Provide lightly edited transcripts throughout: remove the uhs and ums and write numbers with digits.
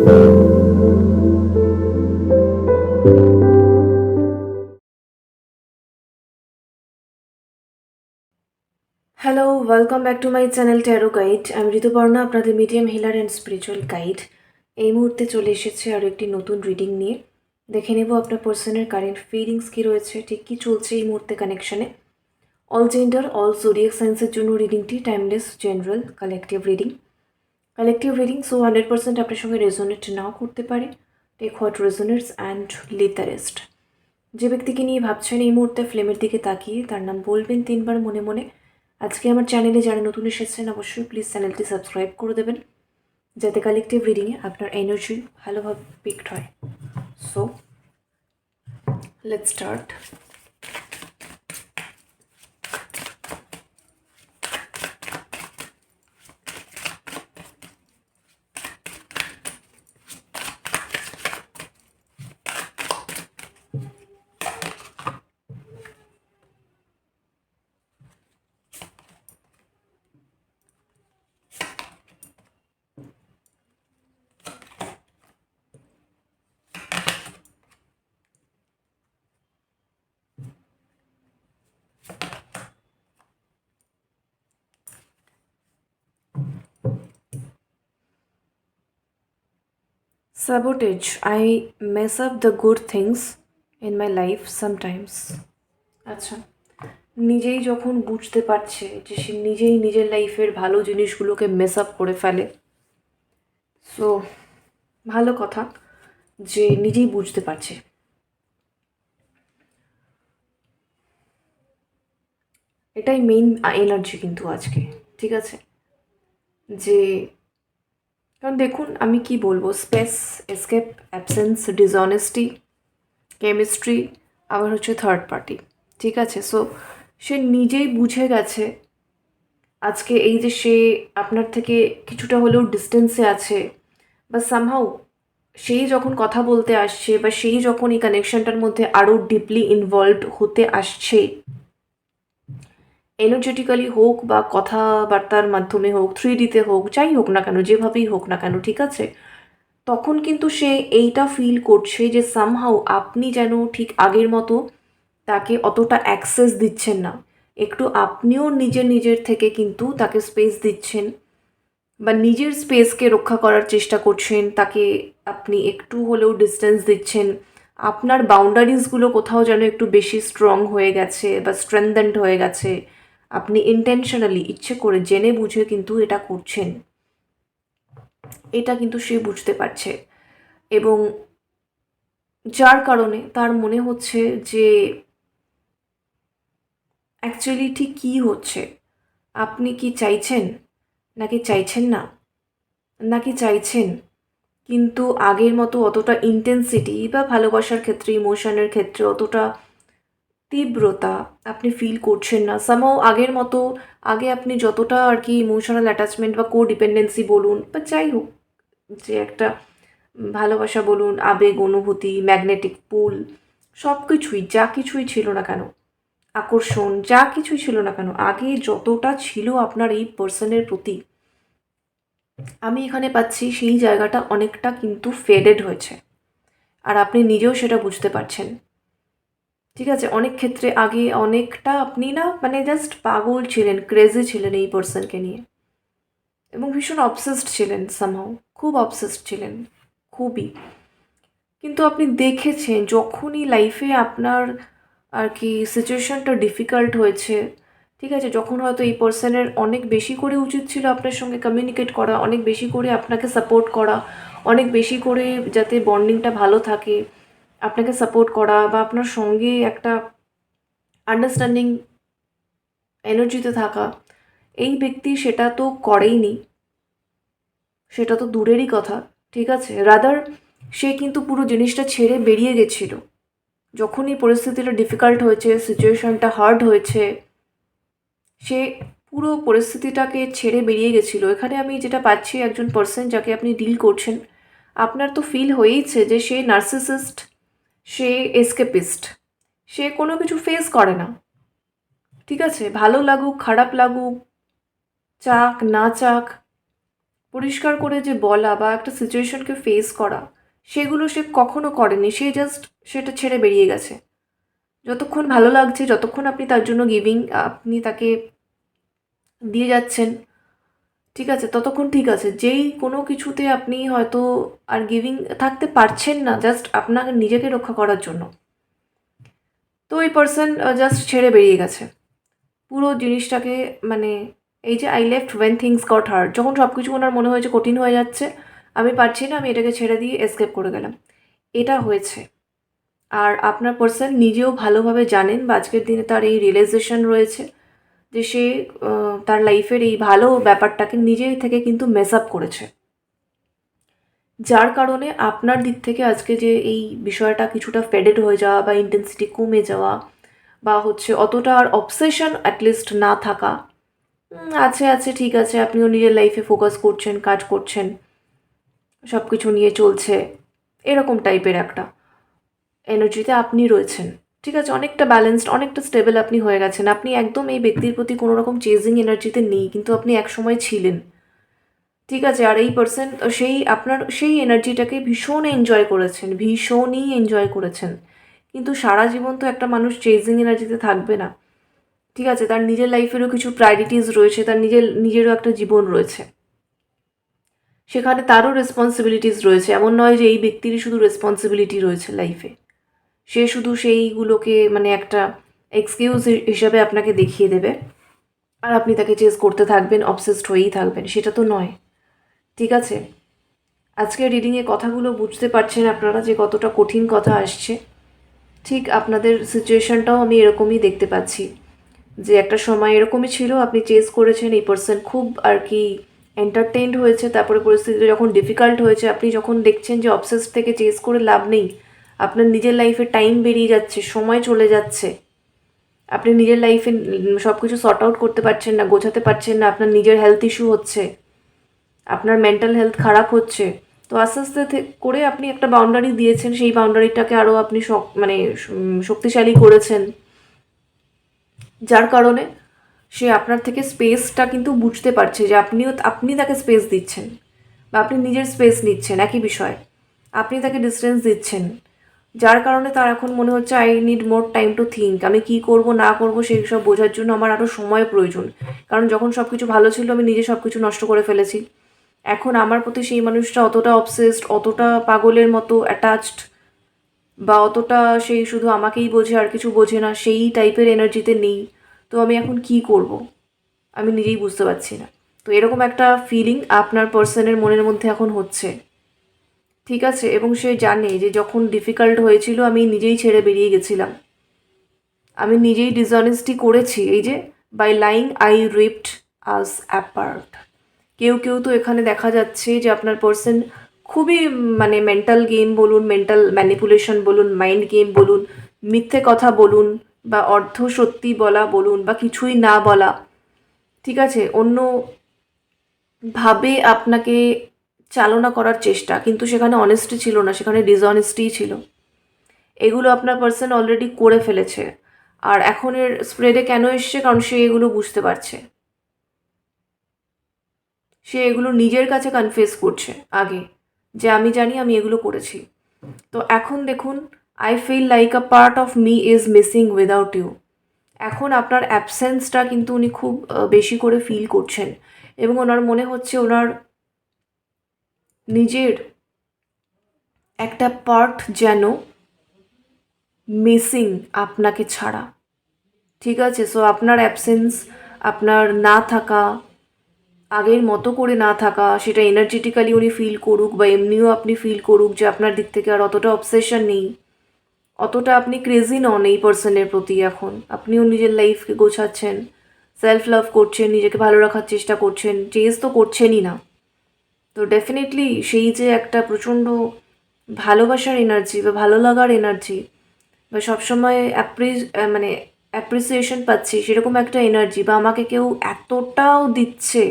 Hello, welcome back to my channel tarot guide. আমি ঋতুপর্ণা, আপনাদের medium healer and spiritual guide. এই মুহূর্তে চলে এসেছে আরও একটি নতুন রিডিং নিয়ে। দেখে নেব আপনার পার্সনের কারেন্ট ফিলিংস কী রয়েছে, ঠিক কী চলছে এই মুহূর্তে কানেকশানে। অল জেন্ডার, অল জোডিয়াক সায়েন্সের জন্য রিডিংটি timeless, general, collective reading. So 100% আপনার সঙ্গে রেজোনেট নাও করতে পারে। Take what resonates and leave the rest. যে ব্যক্তিকে নিয়ে ভাবছেন এই মুহূর্তে ফ্লেমের দিকে তাকিয়ে তার নাম বলবেন 3 বার মনে মনে। আজকে আমার চ্যানেলে যারা নতুন এসেছেন অবশ্যই প্লিজ চ্যানেলটি সাবস্ক্রাইব করে দেবেন, যাতে কালেকটিভ রিডিংয়ে আপনার এনার্জি ভালোভাবে পিকড হয়। So let's start. Sabotage. I mess up the good things in my life sometimes. আচ্ছা, নিজেই যখন বুঝতে পারছে যে সে নিজেই নিজের লাইফের ভালো জিনিসগুলোকে মেস আপ করে ফেলে, সো ভালো কথা যে নিজেই বুঝতে পারছে। এটাই মেইন এনার্জি কিন্তু আজকে, ঠিক আছে? যে কারণ দেখুন আমি কি বলবো, space, escape, absence, dishonesty, chemistry, আবার হচ্ছে থার্ড পার্টি, ঠিক আছে? সো সে নিজেই বুঝে গেছে আজকে এই যে সে আপনার থেকে কিছুটা হলেও ডিস্টেন্সে আছে, বা সামহাউ সেই যখন কথা বলতে আসছে বা সেই যখন এই কানেকশনটার মধ্যে আরও ডিপলি ইনভলভড হতে আসছে, এনার্জেটিক্যালি হোক বা কথাবার্তার মাধ্যমে হোক, 3Dতে হোক, যাই হোক না কেন, যেভাবেই হোক না কেন, ঠিক আছে? তখন কিন্তু সে এইটা ফিল করছে যে সামহাউ আপনি যেন ঠিক আগের মতো তাকে অতটা অ্যাক্সেস দিচ্ছেন না। একটু আপনিও নিজের থেকে কিন্তু তাকে স্পেস দিচ্ছেন, বা নিজের স্পেসকে রক্ষা করার চেষ্টা করছেন, তাকে আপনি একটু হলেও ডিস্টেন্স দিচ্ছেন। আপনার বাউন্ডারিজগুলো কোথাও যেন একটু বেশি স্ট্রং হয়ে গেছে বা স্ট্রেংথেন্ড হয়ে গেছে। আপনি ইন্টেনশনালি, ইচ্ছে করে, জেনে বুঝে কিন্তু এটা করছেন। এটা কিন্তু সে বুঝতে পারছে, এবং যার কারণে তার মনে হচ্ছে যে অ্যাকচুয়ালি ঠিক কী হচ্ছে। আপনি কি চাইছেন, নাকি চাইছেন না, নাকি চাইছেন কিন্তু আগের মতো অতটা ইন্টেন্সিটি বা ভালোবাসার ক্ষেত্রে, ইমোশনের ক্ষেত্রে অতটা তীব্রতা আপনি ফিল করছেন না। সামহাও আগের মতো, আগে আপনি যতটা আর কি ইমোশনাল অ্যাটাচমেন্ট বা কো ডিপেন্ডেন্সি বলুন বা যাই হোক, যে একটা ভালোবাসা বলুন, আবেগ, অনুভূতি, ম্যাগনেটিক পুল, সব কিছুই, যা কিছুই ছিল না কেন, আকর্ষণ, যা কিছুই ছিল না কেন, আগে যতটা ছিল আপনার এই পার্সনের প্রতি, আমি এখানে পাচ্ছি সেই জায়গাটা অনেকটা কিন্তু ফেডেড হয়েছে। আর আপনি নিজেও সেটা বুঝতে পারছেন, ঠিক আছে? অনেক ক্ষেত্রে আগে অনেকটা আপনি না মানে জাস্ট পাগল ছিলেন, ক্রেজি ছিলেন এই পার্সনকে নিয়ে, এবং ভীষণ অবসেসড ছিলেন সামহাউ, খুব অবসেসড ছিলেন, খুবই। কিন্তু আপনি দেখেছেন যখনই লাইফে আপনার আর কি সিচুয়েশনটা ডিফিকাল্ট হয়েছে, ঠিক আছে, যখন হয়তো এই পার্সনের অনেক বেশি করে উচিত ছিল আপনার সঙ্গে কমিউনিকেট করা, অনেক বেশি করে আপনাকে সাপোর্ট করা, অনেক বেশি করে যাতে বন্ডিংটা ভালো থাকে আপনাকে সাপোর্ট করা, বা আপনার সঙ্গে একটা আন্ডারস্ট্যান্ডিং এনার্জিতে থাকা, এই ব্যক্তি সেটা তো করেইনি, সেটা তো দূরেরই কথা, ঠিক আছে? রাদার সে কিন্তু পুরো জিনিসটা ছেড়ে বেরিয়ে গেছিল যখনই পরিস্থিতিটা ডিফিকাল্ট হয়েছে, সিচুয়েশনটা হার্ড হয়েছে। সে পুরো পরিস্থিতিটাকে ছেড়ে বেরিয়ে গেছিলো। এখানে আমি যেটা পাচ্ছি, একজন পার্সন যাকে আপনি ডিল করছেন, আপনার তো ফিল হয়েইছে যে সে নার্সিসিস্ট, সে এসকেপিস্ট, সে কোনো কিছু ফেস করে না, ঠিক আছে? ভালো লাগুক, খারাপ লাগুক, চাক না চাক, পরিষ্কার করে যে বলা বা একটা সিচুয়েশনকে ফেস করা, সেগুলো সে কখনো করেনি। সে জাস্ট সেটা ছেড়ে বেরিয়ে গেছে। যতক্ষণ ভালো লাগছে, যতক্ষণ আপনি তার জন্য গিভিং, আপনি তাকে দিয়ে যাচ্ছেন, ঠিক আছে, ততক্ষণ ঠিক আছে। যেই কোনো কিছুতে আপনি হয়তো আর গিভিং থাকতে পারছেন না, জাস্ট আপনাকে নিজেকে রক্ষা করার জন্য, তো ওই পার্সন জাস্ট ছেড়ে বেরিয়ে গেছে পুরো জিনিসটাকে। মানে এই যে I left when things got hard, যখন সব কিছু ওনার মনে হয়েছে কঠিন হয়ে যাচ্ছে, আমি পারছি না, আমি এটাকে ছেড়ে দিয়ে এসকেপ করে গেলাম, এটা হয়েছে। আর আপনার পার্সন নিজেও ভালোভাবে জানেন বা আজকের দিনে তার এই রিয়েলাইজেশন রয়েছে যে সে তার লাইফের এই ভালো ব্যাপারটাকে নিজে থেকে কিন্তু মেস আপ করেছে, যার কারণে আপনার দিক থেকে আজকে যে এই বিষয়টা কিছুটা ফেডেড হয়ে যাওয়া বা ইন্টেন্সিটি কমে যাওয়া বা হচ্ছে অতটা আর অবসেশন অ্যাটলিস্ট না থাকা, আছে আছে ঠিক আছে, আপনিও নিজের লাইফে ফোকাস করছেন, কাজ করছেন, সব কিছু নিয়ে চলছে, এরকম টাইপের একটা এনার্জিতে আপনি রয়েছেন। ঠিক আছে, অনেকটা ব্যালেন্সড, অনেকটা স্টেবল আপনি হয়ে গেছেন। আপনি একদম এই ব্যক্তির প্রতি কোনো রকম চেজিং এনার্জিতে নেই, কিন্তু আপনি একসময় ছিলেন। ঠিক আছে, আর এই পার্সন সেই আপনার সেই এনার্জিটাকে ভীষণ এনজয় করেছেন, ভীষণই এনজয় করেছেন। কিন্তু সারা জীবন তো একটা মানুষ চেজিং এনার্জিতে থাকবে না। ঠিক আছে, তার নিজের লাইফেরও কিছু প্রায়োরিটিস রয়েছে, তার নিজেরও একটা জীবন রয়েছে, সেখানে তারও রেসপন্সিবিলিটিস রয়েছে। এমন নয় যে এই ব্যক্তিরই শুধু রেসপন্সিবিলিটি রয়েছে লাইফে, সে শুধু সেইগুলোকে মানে একটা এক্সকিউজ হিসাবে আপনাকে দেখিয়ে দেবে আর আপনি তাকে চেস করতে থাকবেন, অবসেসড হয়েই থাকবেন, সেটা তো নয়। ঠিক আছে, আজকের রিডিংয়ে কথাগুলো বুঝতে পারছেন আপনারা যে কতটা কঠিন কথা আসছে। ঠিক আপনাদের সিচুয়েশনটাও আমি এরকমই দেখতে পাচ্ছি, যে একটা সময় এরকমই ছিল, আপনি চেস করেছেন, এই পার্সন খুব আর কি এন্টারটেইনড হয়েছে, তারপরে পরিস্থিতি যখন ডিফিকাল্ট হয়েছে, আপনি যখন দেখছেন যে অবসেস থেকে চেস করে লাভ নেই, আপনার নিজের লাইফে টাইম বেরিয়ে যাচ্ছে, সময় চলে যাচ্ছে, আপনি নিজের লাইফে সব কিছু সর্ট আউট করতে পারছেন না, গোছাতে পারছেন না, আপনার নিজের হেলথ ইস্যু হচ্ছে, আপনার মেন্টাল হেলথ খারাপ হচ্ছে, তো আস্তে আস্তে করে আপনি একটা বাউন্ডারি দিয়েছেন, সেই বাউন্ডারিটাকে আরও আপনি মানে শক্তিশালী করেছেন, যার কারণে সে আপনার থেকে স্পেসটা কিন্তু বুঝতে পারছে যে আপনি তাকে স্পেস দিচ্ছেন বা আপনি নিজের স্পেস নিচ্ছেন, একই বিষয়, আপনি তাকে ডিস্টেন্স দিচ্ছেন, যার কারণে তার এখন মনে হচ্ছে I need more time to think, আমি কী করব না করব সেই সব বোঝার জন্য আমার আরও সময় প্রয়োজন। কারণ যখন সব কিছু ভালো ছিল আমি নিজে সব কিছু নষ্ট করে ফেলেছি, এখন আমার প্রতি সেই মানুষটা অতটা অবসেসড, অতটা পাগলের মতো অ্যাটাচড, বা অতটা সেই শুধু আমাকেই বোঝে আর কিছু বোঝে না, সেই টাইপের এনার্জিতে নেই। তো আমি এখন কি করব আমি নিজেই বুঝতে পারছি না। তো এরকম একটা ফিলিং আপনার পার্সনের মনের মধ্যে এখন হচ্ছে। ঠিক আছে, এবং সে জানে যে যখন ডিফিকাল্ট হয়েছিল আমি নিজেই ছেড়ে বেরিয়ে গেছিলাম, আমি নিজেই ডিসঅনেস্টি করেছি, এই যে by lying I ripped us apart. কেউ কেউ তো এখানে দেখা যাচ্ছে যে আপনার পার্সন খুবই মানে মেন্টাল গেম বলুন, মেন্টাল ম্যানিপুলেশন বলুন, মাইন্ড গেম বলুন, মিথ্যে কথা বলুন, বা অর্ধ সত্যি বলা বলুন, বা কিছুই না বলা, ঠিক আছে, অন্য ভাবে আপনাকে চালনা করার চেষ্টা, কিন্তু সেখানে অনেস্টি ছিল না, সেখানে ডিসঅনেস্টিই ছিল। এগুলো আপনার পার্সন অলরেডি করে ফেলেছে, আর এখন এর স্প্রেডে কেন এসছে, কারণ সে এগুলো বুঝতে পারছে, সে এগুলো নিজের কাছে কনফেস করছে আগে, যে আমি জানি আমি এগুলো করেছি। তো এখন দেখুন, I feel like a part of me is missing without you. এখন আপনার অ্যাবসেন্সটা কিন্তু উনি খুব বেশি করে ফিল করছেন, এবং ওনার মনে হচ্ছে ওনার নিজের একটা পার্ট যেন মিসিং আপনাকে ছাড়া। ঠিক আছে, সো আপনার অ্যাবসেন্স, আপনার না থাকা, আগের মতো করে না থাকা, সেটা এনার্জেটিক্যালি উনি ফিল করুক বা এমনিও আপনি ফিল করুক যে আপনার দিক থেকে আর অতটা অবসেশন নেই, অতটা আপনি ক্রেজি নন এই পার্সনের প্রতি। এখন আপনিও নিজের লাইফকে গোছাচ্ছেন, সেলফ লাভ করছেন, নিজেকে ভালো রাখার চেষ্টা করছেন, চেঞ্জ তো করছেনই না। তো ডেফিনেটলি সেই যে একটা প্রচণ্ড ভালোবাসার এনার্জি বা ভালো লাগার এনার্জি, বা সবসময় মানে অ্যাপ্রিসিয়েশন পাচ্ছি সেরকম একটা এনার্জি, বা আমাকে কেউ এতটাও দিচ্ছে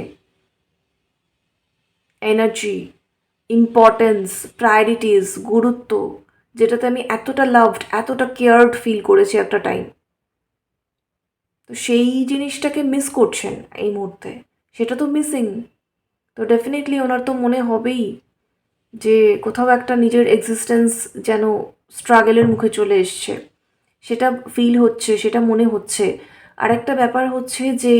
এনার্জি, ইম্পর্টেন্স, প্রায়োরিটিস, গুরুত্ব, যেটাতে আমি এতটা লাভড, এতটা কেয়ার্ড ফিল করেছি একটা টাইম, তো সেই জিনিসটাকে মিস করছেন এই মুহূর্তে, সেটা তো মিসিং। তো ডেফিনেটলি ওনার তো মনে হবেই যে কোথাও একটা নিজের এক্সিস্টেন্স যেন স্ট্রাগলের মুখে চলে এসছে, সেটা ফিল হচ্ছে, সেটা মনে হচ্ছে। আর একটা ব্যাপার হচ্ছে যে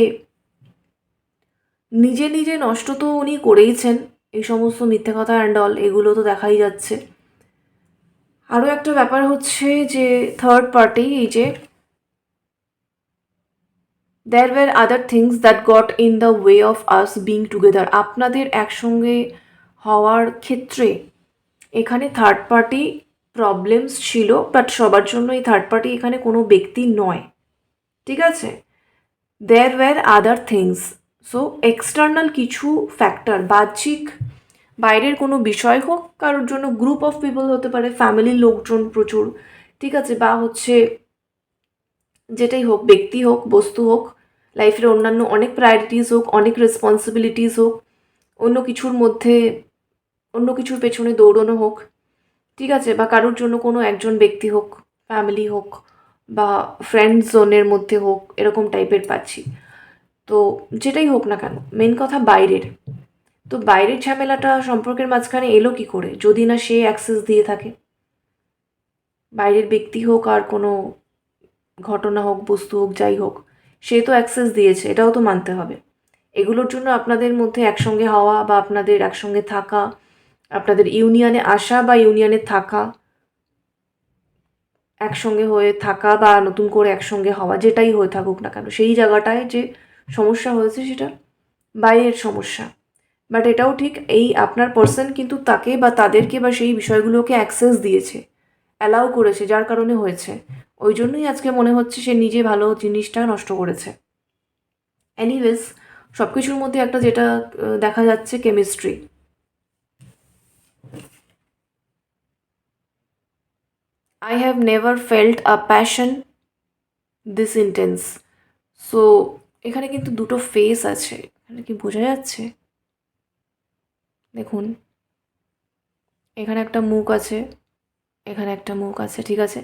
নিজে নিজে নষ্ট তো উনি করেইছেন, এই সমস্ত মিথ্যে কথা অ্যান্ড অল এগুলো তো দেখাই যাচ্ছে। আরও একটা ব্যাপার হচ্ছে যে থার্ড পার্টি, এই যে there were other things that got in the way of us being together, আপনাদের একসঙ্গে হওয়ার ক্ষেত্রে এখানে থার্ড পার্টি প্রবলেমস ছিল, বাট সবার জন্য এই থার্ড পার্টি এখানে কোনো ব্যক্তি নয়, ঠিক আছে? there were other things, so external কিছু ফ্যাক্টর, বাহ্যিক বাইরের কোনো বিষয় হোক, কারোর জন্য গ্রুপ অফ পিপল হতে পারে, ফ্যামিলির লোকজন প্রচুর, ঠিক আছে, বা হচ্ছে যেটাই হোক, ব্যক্তি হোক, বস্তু হোক, লাইফের অন্যান্য অনেক প্রায়োরিটিস হোক, অনেক রেসপন্সিবিলিটিস হোক, অন্য কিছুর মধ্যে অন্য কিছুর পেছনে দৌড়ানো হোক, ঠিক আছে, বা কারোর জন্য কোনো একজন ব্যক্তি হোক, ফ্যামিলি হোক বা ফ্রেন্ড জোনের মধ্যে হোক, এরকম টাইপের পাচ্ছি। তো যেটাই হোক না কেন, মেন কথা বাইরের, তো বাইরের ঝামেলাটা সম্পর্কের মাঝখানে এলো কি করে, যদি না সে অ্যাক্সেস দিয়ে থাকে, বাইরের ব্যক্তি হোক আর কোনো ঘটনা হোক, বস্তু হোক, যাই হোক, সে তো অ্যাক্সেস দিয়েছে, এটাও তো মানতে হবে। এগুলোর জন্য আপনাদের মধ্যে একসঙ্গে হওয়া বা আপনাদের একসঙ্গে থাকা, আপনাদের ইউনিয়নে আসা বা ইউনিয়নে থাকা, একসঙ্গে হয়ে থাকা বা নতুন করে একসঙ্গে হওয়া, যেটাই হয়ে থাকুক না কেন, সেই জায়গাটায় যে সমস্যা হয়েছে সেটা বাইরের সমস্যা। বাট এটাও ঠিক, এই আপনার পার্সন কিন্তু তাকে বা তাদেরকে বা সেই বিষয়গুলোকে অ্যাক্সেস দিয়েছে, অ্যালাউ করেছে, যার কারণে হয়েছে। ওই জন্যই আজকে মনে হচ্ছে সে নিজে ভালো জিনিসটা নষ্ট করেছে। এনিওয়েজ, সব কিছুর মধ্যে একটা যেটা দেখা যাচ্ছে, chemistry. I have never felt a passion this intense. So এখানে কিন্তু দুটো ফেস আছে, এখানে কি বোঝা যাচ্ছে? দেখুন, এখানে একটা মুখ আছে, এখানে একটা মুখ আছে, ঠিক আছে?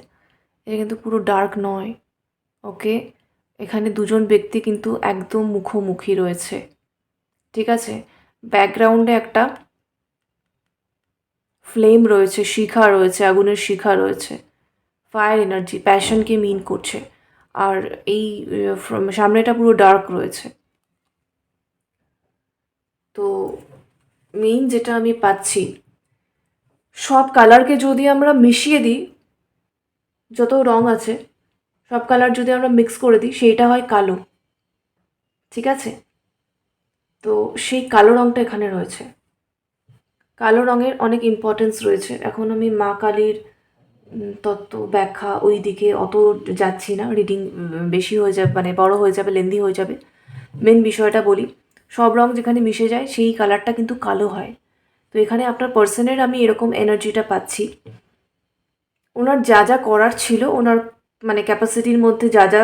এটা কিন্তু পুরো ডার্ক নয়, ওকে? এখানে দুজন ব্যক্তি কিন্তু একদম মুখোমুখি রয়েছে, ঠিক আছে? ব্যাকগ্রাউন্ডে একটা ফ্লেম রয়েছে, শিখা রয়েছে, আগুনের শিখা রয়েছে, ফায়ার এনার্জি, প্যাশনকে মিন করছে। আর এই সামনেটা পুরো ডার্ক রয়েছে। তো মেইন যেটা আমি পাচ্ছি, সব কালারকে যদি আমরা মিশিয়ে দিই, যত রং আছে সব কালার যদি আমরা মিক্স করে দিই, সেইটা হয় কালো, ঠিক আছে? তো সেই কালো রঙটা এখানে রয়েছে। কালো রঙের অনেক ইম্পর্টেন্স রয়েছে। এখন আমি মা কালীর তত্ত্ব ব্যাখ্যা ওই দিকে অত যাচ্ছি না, রিডিং বেশি হয়ে যাবে, মানে বড় হয়ে যাবে, লেন্দি হয়ে যাবে। মেন বিষয়টা বলি, সব রং যেখানে মিশে যায় সেই কালারটা কিন্তু কালো হয়। তো এখানে আপনার পার্সনের আমি এরকম এনার্জিটা পাচ্ছি। ওনার যা যা করার ছিল, ওনার মানে ক্যাপাসিটির মধ্যে যা যা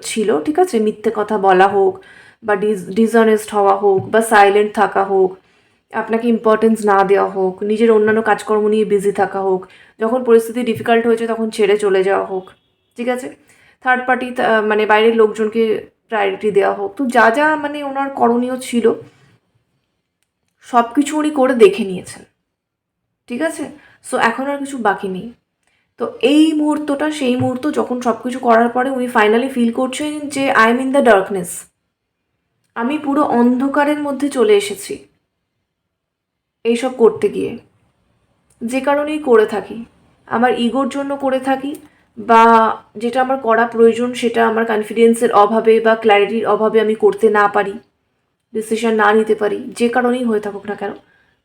ছিল, ঠিক আছে, মিথ্যে কথা বলা হোক বা ডিসঅনেস্ট হওয়া হোক বা সাইলেন্ট থাকা হোক, আপনাকে ইম্পর্টেন্স না দেওয়া হোক, নিজের অন্যান্য কাজকর্ম নিয়ে বিজি থাকা হোক, যখন পরিস্থিতি ডিফিকাল্ট হয়েছে তখন ছেড়ে চলে যাওয়া হোক, ঠিক আছে, থার্ড পার্টি মানে বাইরের লোকজনকে প্রায়োরিটি দেওয়া হোক, তো যা যা মানে ওনার করণীয় ছিল সব কিছু উনি করে দেখে নিয়েছেন, ঠিক আছে? সো এখন আর কিছু বাকি নেই। তো এই মুহূর্তটা সেই মুহূর্ত যখন সব কিছু করার পরে উনি ফাইনালি ফিল করছেন যে I am in the darkness, আমি পুরো অন্ধকারের মধ্যে চলে এসেছি এইসব করতে গিয়ে, যে কারণেই করে থাকি, আমার ইগোর জন্য করে থাকি, বা যেটা আমার করা প্রয়োজন সেটা আমার কনফিডেন্সের অভাবে বা ক্ল্যারিটির অভাবে আমি করতে না পারি, ডিসিশন না নিতে পারি, যে কারণেই হয়ে থাকুক না কেন,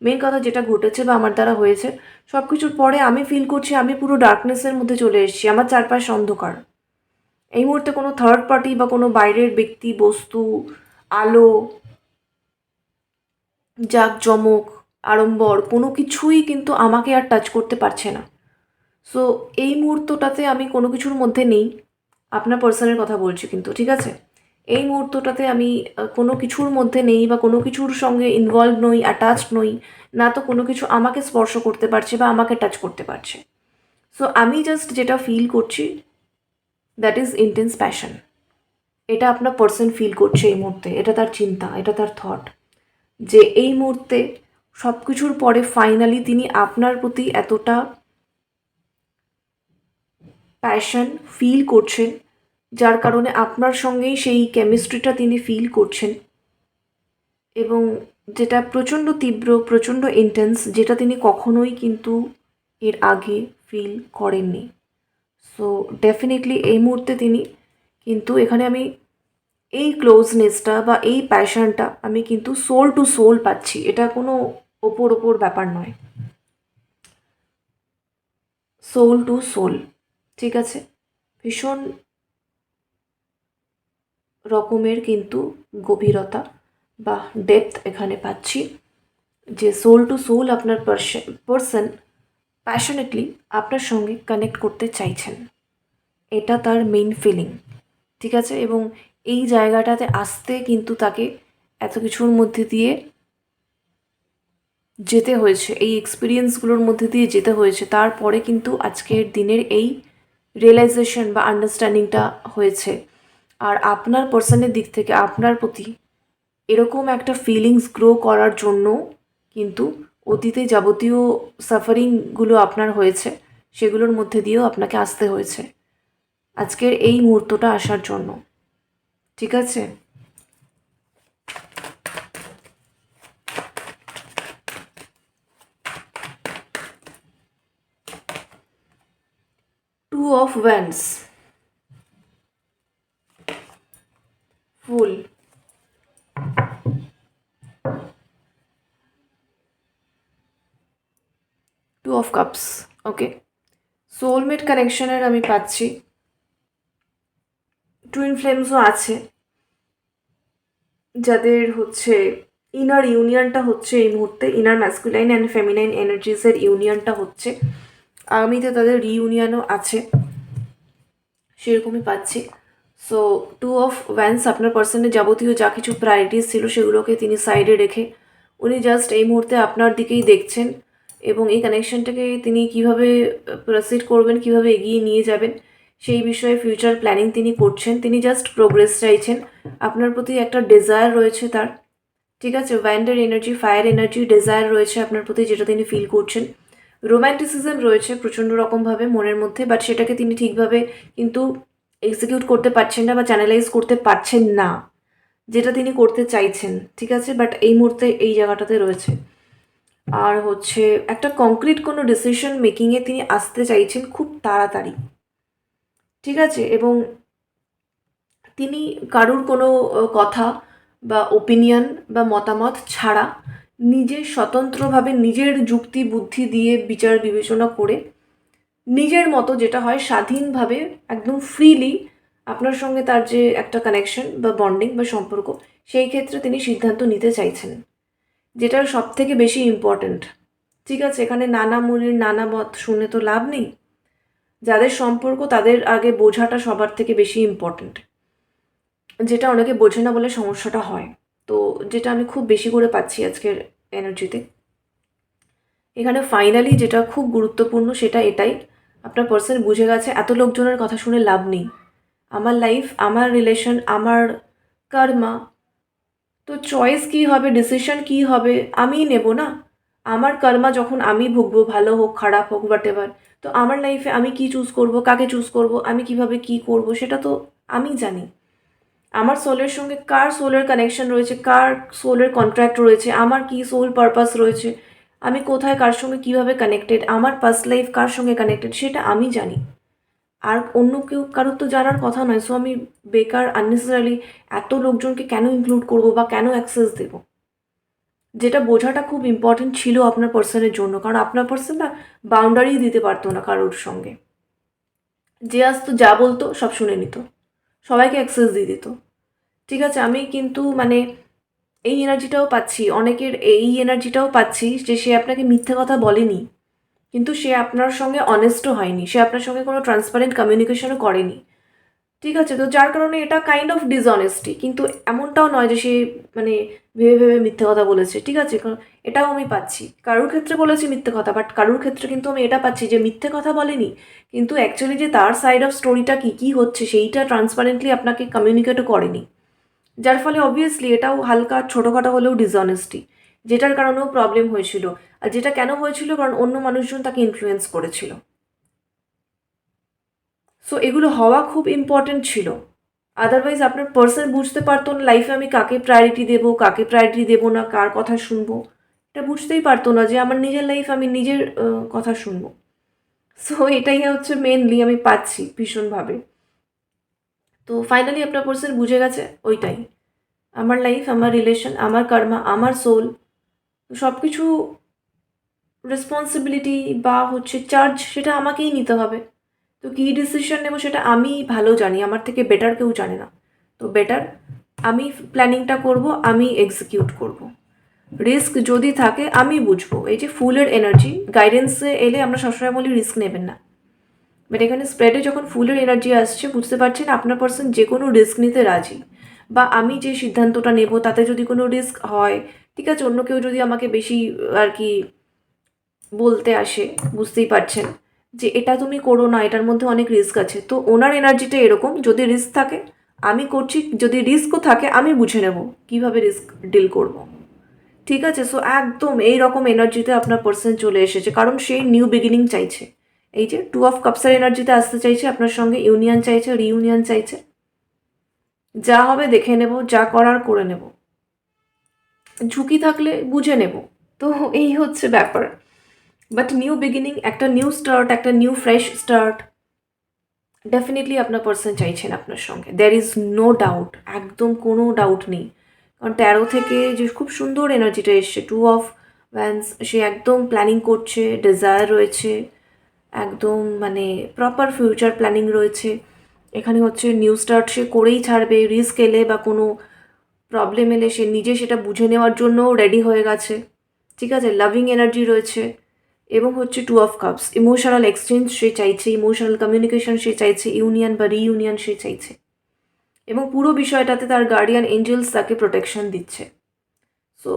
মেন কথা যেটা ঘটেছে বা আমার দ্বারা হয়েছে, সব কিছুর পরে আমি ফিল করছি আমি পুরো ডার্কনেসের মধ্যে চলে এসেছি, আমার চারপাশে অন্ধকার। এই মুহূর্তে কোনো থার্ড পার্টি বা কোনো বাইরের ব্যক্তি, বস্তু, আলো, জাঁকজমক, আড়ম্বর কোনো কিছুই কিন্তু আমাকে আর টাচ করতে পারছে না। সো এই মুহূর্তটাতে আমি কোনো কিছুর মধ্যে নেই, আপনার পার্সনের কথা বলছি কিন্তু, ঠিক আছে? এই মুহূর্তটাতে আমি কোনো কিছুর মধ্যে নেই বা কোনো কিছুর সঙ্গে ইনভলভ নই, অ্যাটাচড নই, না তো কোনো কিছু আমাকে স্পর্শ করতে পারছে বা আমাকে টাচ করতে পারছে। সো আমি জাস্ট যেটা ফিল করছি, দ্যাট ইজ ইন্টেন্স প্যাশন। এটা আপনার পার্সন ফিল করছে এই মুহূর্তে, এটা তার চিন্তা, এটা তার থট। যে এই মুহূর্তে সব কিছুর পরে ফাইনালি তিনি আপনার প্রতি এতটা প্যাশন ফিল করছেন, যার কারণে আপনার সঙ্গেই সেই কেমিস্ট্রিটা তিনি ফিল করছেন, এবং যেটা প্রচণ্ড তীব্র, প্রচণ্ড ইন্টেন্স, যেটা তিনি কখনোই কিন্তু এর আগে ফিল করেননি। সো ডেফিনেটলি এই মুহূর্তে তিনি কিন্তু এখানে আমি এই ক্লোজনেসটা বা এই প্যাশনটা আমি কিন্তু সোল টু সোল পাচ্ছি, এটা কোনো ওপর ব্যাপার নয়, সোল টু সোল। ঠিক আছে, ভীষণ রকমের কিন্তু গভীরতা বা ডেপথ এখানে পাচ্ছি, যে সোল টু সোল আপনার পার্সন প্যাশনেটলি আপনার সঙ্গে কানেক্ট করতে চাইছেন, এটা তার মেইন ফিলিং। ঠিক আছে, এবং এই জায়গাটাতে আসতে কিন্তু তাকে এত কিছুর মধ্যে দিয়ে যেতে হয়েছে, এই এক্সপিরিয়েন্সগুলোর মধ্যে দিয়ে যেতে হয়েছে, তারপরে কিন্তু আজকের দিনের এই রিয়েলাইজেশন বা আন্ডারস্ট্যান্ডিংটা হয়েছে। আর আপনার পার্সনের দিক থেকে আপনার প্রতি এরকম একটা ফিলিংস গ্রো করার জন্য কিন্তু অতীতে যাবতীয় সাফারিংগুলো আপনার হয়েছে, সেগুলোর মধ্যে দিয়েও আপনাকে আসতে হয়েছে আজকের এই মুহূর্তটা আসার জন্য। ঠিক আছে, two of wands, fool, two of cups. Okay, soulmate কানেকশনের আমি পাচ্ছি, টুইন ফ্লেমসও আছে, যাদের হচ্ছে ইনার ইউনিয়নটা হচ্ছে এই মুহূর্তে, ইনার ম্যাসকুলাইন অ্যান্ড ফেমিনাইন এনার্জিসের ইউনিয়নটা হচ্ছে, আগামীতে তাদের রিইউনিয়নও আছে, সেরকমই পাচ্ছি। সো টু অফ ওয়ান্স, আপনার পার্সনের যাবতীয় যা কিছু প্রায়োরিটিস ছিল সেগুলোকে তিনি সাইডে রেখে উনি জাস্ট এই মুহূর্তে আপনার দিকেই দেখছেন, এবং এই কানেকশনটাকে তিনি কিভাবে প্রসিড করবেন, কিভাবে এগিয়ে নিয়ে যাবেন সেই বিষয়ে ফিউচার প্ল্যানিং তিনি করছেন। তিনি জাস্ট প্রোগ্রেস চাইছেন, আপনার প্রতি একটা ডেজায়ার রয়েছে তার। ঠিক আছে, wonder energy, fire energy, desire রয়েছে আপনার প্রতি, যেটা তিনি ফিল করছেন। রোম্যান্টিসিজম রয়েছে প্রচণ্ড রকমভাবে মনের মধ্যে, বাট সেটাকে তিনি ঠিকভাবে কিন্তু এক্সিকিউট করতে পারছেন না বা চ্যানেলাইজ করতে পারছেন না, যেটা তিনি করতে চাইছেন। ঠিক আছে, বাট এই মুহূর্তে এই জায়গাটাতে রয়েছে। আর হচ্ছে একটা কংক্রিট কোনো ডিসিশন মেকিংয়ে তিনি আসতে চাইছেন খুব তাড়াতাড়ি। ঠিক আছে, এবং তিনি কারুর কোনো কথা বা ওপিনিয়ন বা মতামত ছাড়া নিজে স্বতন্ত্রভাবে নিজের যুক্তি বুদ্ধি দিয়ে বিচার বিবেচনা করে নিজের মতো, যেটা হয় স্বাধীনভাবে একদম ফ্রিলি আপনার সঙ্গে তার যে একটা কানেকশন বা বন্ডিং বা সম্পর্ক, সেই ক্ষেত্রে তিনি সিদ্ধান্ত নিতে চাইছেন, যেটা সব থেকে বেশি ইম্পর্ট্যান্ট। ঠিক আছে, এখানে নানা মনের নানা মত শুনে তো লাভ নেই, যাদের সম্পর্ক তাদের আগে বোঝাটা সবার থেকে বেশি ইম্পর্ট্যান্ট, যেটা অনেকে বোঝে না বলে সমস্যাটা হয়। তো যেটা আমি খুব বেশি করে পাচ্ছি আজকের এনার্জিতে, এখানে ফাইনালি যেটা খুব গুরুত্বপূর্ণ সেটা এটাই, আপনার পার্সন বুঝে গেছে এত লোকজনের কথা শুনে লাভ নেই, আমার লাইফ, আমার রিলেশন, আমার কর্মা, তো চয়েস কী হবে, ডিসিশন কী হবে আমিই নেব না। আমার কর্মা যখন আমি ভুগবো, ভালো হোক খারাপ হোক হোয়াট এভার, তো আমার লাইফে আমি কি চুজ করব, কাকে চুজ করব, আমি কিভাবে কি করব, সেটা তো আমি জানি। আমার সোলের সঙ্গে কার সোলের কানেকশন রয়েছে, কার সোলের কন্ট্রাক্ট রয়েছে, আমার কি সোল পারপাস রয়েছে, আমি কোথায় কার সঙ্গে কিভাবে কানেক্টেড, আমার পাস্ট লাইফ কার সঙ্গে কানেক্টেড, সেটা আমি জানি। আর অন্য কেউ কারোর তো জানার কথা নয়। সো আমি বেকার আননেসেসারিলি এত লোকজনকে কেন ইনক্লুড করব বা কেন অ্যাক্সেস দেব, যেটা বোঝাটা খুব ইম্পর্টেন্ট ছিল আপনার পার্সনের জন্য। কারণ আপনার পার্সন না বাউন্ডারি দিতে পারতো না কারোর সঙ্গে, যে আসতো যা বলতো সব শুনে নিত, সবাইকে অ্যাক্সেস দিয়ে দিত। ঠিক আছে, আমি কিন্তু মানে এই এনার্জিটাও পাচ্ছি, অনেকের এই এনার্জিটাও পাচ্ছি যে সে আপনাকে মিথ্যে কথা বলেনি, কিন্তু সে আপনার সঙ্গে অনেস্টও হয়নি, সে আপনার সঙ্গে কোনো ট্রান্সপারেন্ট কমিউনিকেশনও করেনি। ঠিক আছে, তো যার কারণে এটা কাইন্ড অফ ডিসঅনেস্টি, কিন্তু এমনটাও নয় যে সে মানে ভেবে ভেবে মিথ্যে কথা বলেছে। ঠিক আছে, এটাও আমি পাচ্ছি, কারোর ক্ষেত্রে বলেছি মিথ্যে কথা, বাট কারোর ক্ষেত্রে কিন্তু আমি এটা পাচ্ছি যে মিথ্যে কথা বলেনি, কিন্তু অ্যাকচুয়ালি যে তার সাইড অফ স্টোরিটা কী কী হচ্ছে সেইটা ট্রান্সপারেন্টলি আপনাকে কমিউনিকেটও করেনি, যার ফলে অবভিয়াসলি এটাও হালকা ছোটোখাটো হলেও ডিসঅনেস্টি, যেটার কারণেও প্রবলেম হয়েছিল। আর যেটা কেন হয়েছিল, কারণ অন্য মানুষজন তাকে ইনফ্লুয়েন্স করেছিল। সো এগুলো হওয়া খুব ইম্পর্টেন্ট ছিল। আদারওয়াইজ আপনার পার্সন বুঝতে পারতো না লাইফে আমি কাকে প্রায়োরিটি দেবো, কাকে প্রায়োরিটি দেবো না, কার কথা শুনবো, এটা বুঝতেই পারতো না যে আমার নিজের লাইফ, আমি নিজের কথা শুনবো। সো এটাই হচ্ছে মেনলি আমি পাচ্ছি ভীষণভাবে। তো ফাইনালি আপনার পার্সন বুঝে গেছে ওইটাই, আমার লাইফ, আমার রিলেশন, আমার কর্মা, আমার সোল, সব কিছু রেসপন্সিবিলিটি বা হচ্ছে চার্জ সেটা আমাকেই নিতে হবে। তো কী ডিসিশন নেবো সেটা আমি ভালো জানি, আমার থেকে বেটার কেউ জানে না। তো বেটার আমি প্ল্যানিংটা করব, আমি এক্সিকিউট করব। রিস্ক যদি থাকে আমি বুঝবো। এই যে ফুলের এনার্জি গাইডেন্সে এলে আমরা সবসময় বলি রিস্ক নেবেন না, বাট এখানে স্প্রেডে যখন ফুলের এনার্জি আসছে, বুঝতে পারছেন আপনার পার্সন যে কোনো রিস্ক নিতে রাজি। বা আমি যে সিদ্ধান্তটা নেব তাতে যদি কোনো রিস্ক হয়, ঠিক আছে, অন্য কেউ যদি আমাকে বেশি আর কি বলতে আসে, বুঝতেই পারছেন যে এটা তুমি করো না, এটার মধ্যে অনেক রিস্ক আছে, তো ওনার এনার্জিটা এরকম, যদি রিস্ক থাকে আমি করছি, যদি রিস্কও থাকে আমি বুঝে নেব কীভাবে রিস্ক ডিল করব। ঠিক আছে, সো একদম এই রকম এনার্জিতে আপনার পার্সন চলে এসেছে, কারণ সেই নিউ বিগিনিং চাইছে। এই যে 2 অফ কাপসের এনার্জিতে আসতে চাইছে, আপনার সঙ্গে ইউনিয়ন চাইছে, রিইউনিয়ন চাইছে। যা হবে দেখে নেব, যা করার করে নেব, ঝুঁকি থাকলে বুঝে নেব। তো এই হচ্ছে ব্যাপার। বাট নিউ বিগিনিং, একটা নিউ স্টার্ট, একটা নিউ ফ্রেশ স্টার্ট ডেফিনেটলি আপনার পার্সন চাইছেন আপনার সঙ্গে, দ্যার ইজ নো ডাউট, একদম কোনো ডাউট নেই। কারণ 13 থেকে যে খুব সুন্দর এনার্জিটা এসছে, 2 অফ ওয়ান্স, সে একদম প্ল্যানিং করছে, ডিজায়ার রয়েছে, একদম মানে প্রপার ফিউচার প্ল্যানিং রয়েছে। এখানে হচ্ছে নিউ স্টার্ট সে করেই ছাড়বে, রিস্ক এলে বা কোনো প্রবলেম এলে সে নিজে সেটা বুঝে নেওয়ার জন্যও রেডি হয়ে গেছে। ঠিক আছে, লাভিং এনার্জি রয়েছে। এবং হচ্ছে 2 অফ কাপস, ইমোশনাল এক্সচেঞ্জ সে চাইছে, ইমোশনাল কমিউনিকেশন সে চাইছে, ইউনিয়ন বা রিইউনিয়ন সে চাইছে। এবং পুরো বিষয়টাতে তার গার্ডিয়ান এঞ্জেলস তাকে প্রোটেকশন দিচ্ছে। সো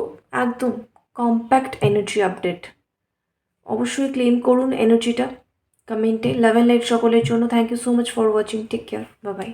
একদম কম্প্যাক্ট এনার্জি আপডেট। অবশ্যই ক্লেম করুন এনার্জিটা কমেন্টে। লাভ অ্যান্ড লাইট সকলের জন্য। Thank you so much for watching. Take care, bye by.